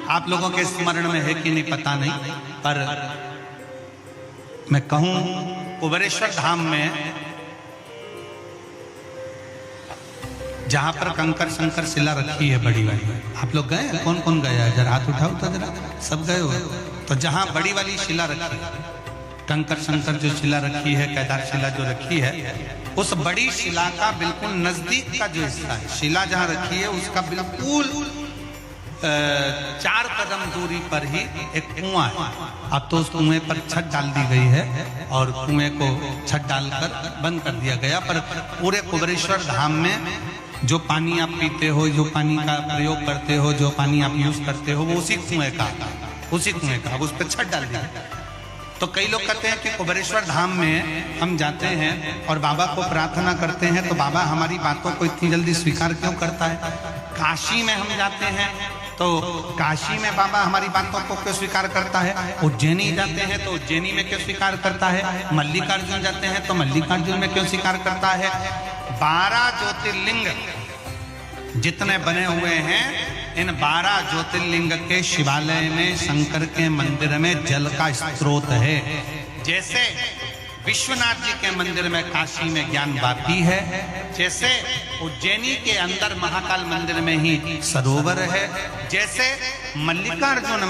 आप लोगों के स्मरण में है कि नहीं पता नहीं, पर मैं कहूं कुबेरेश्वर धाम में जहां पर कंकर शंकर शिला रखी है बड़ी वाली, आप लोग गए? कौन कौन गया है? जरा हाथ उठाओ तो जरा, सब गए हो? तो जहां बड़ी वाली शिला रखी, कंकर शंकर जो शिला रखी है, केदार शिला जो रखी है, उस बड़ी शिला का बिल्कुल नजदीक का जो हिस्सा है, शिला जहां रखी है उसका बिल्कुल 4 कदम दूरी पर ही एक कुआं है। अब तो उस कुएं पर छत डाल दी गई है और कुएं को छत डालकर बंद कर दिया गया, पर पूरे कुबेरेश्वर धाम में जो पानी आप पीते हो, जो पानी का प्रयोग करते हो, जो पानी आप यूज करते हो, वो उसी कुएं का, उसी कुएं का। अब उस पर छत डाल दिया। तो कई लोग कहते हैं कि कुबेरेश्वर धाम में हम जाते हैं और बाबा को प्रार्थना करते हैं तो बाबा हमारी बातों को इतनी जल्दी स्वीकार क्यों करता है? काशी में हम जाते हैं तो काशी में बाबा हमारी बातों को क्यों स्वीकार करता है? उज्जैनी जाते हैं तो उज्जैनी में क्यों स्वीकार करता है? मल्लिकार्जुन जाते हैं तो मल्लिकार्जुन में क्यों स्वीकार करता है? 12 ज्योतिर्लिंग जितने बने हुए हैं, इन 12 ज्योतिर्लिंग के शिवालय में, शंकर के मंदिर में जल का स्रोत है। जैसे विश्वनाथ जी के मंदिर में, काशी में ज्ञानवापी है, जैसे उज्जैनी के अंदर महाकाल मंदिर में ही सरोवर है, जैसे मल्लिकार्जुन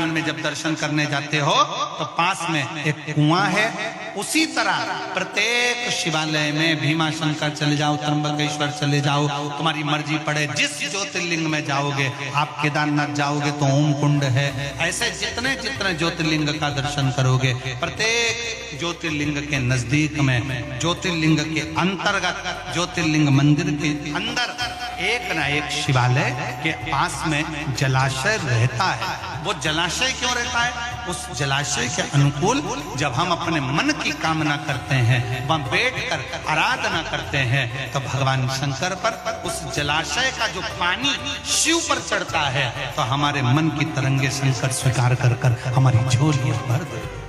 में जब दर्शन करने जाते हो तो पास में एक कुआं है, उसी तरह प्रत्येक शिवालय में भीमाशंकर चले जाओ, त्र्यंबकेश्वर चले जाओ, तुम्हारी मर्जी पड़े जिस ज्योतिर्लिंग में जाओगे। आप केदारनाथ जाओगे तो ओम कुंड है, ऐसे जितने जितने ज्योतिर्लिंग का दर्शन करोगे, प्रत्येक ज्योतिर्लिंग के नजदीक में, ज्योतिर्लिंग के अंतर्गत, ज्योतिर्लिंग मंदिर के अंदर एक ना एक शिवालय के पास में जलाशय रहता है। वो जलाशय क्यों रहता है? उस जलाशय के अनुकूल जब हम अपने मन की कामना करते हैं, वहां बैठकर आराधना करते हैं, तो भगवान शंकर पर उस जलाशय का जो पानी शिव पर चढ़ता है, तो हमारे मन की तरंगे शंकर स्वीकार कर हमारी झोलियां भर दे।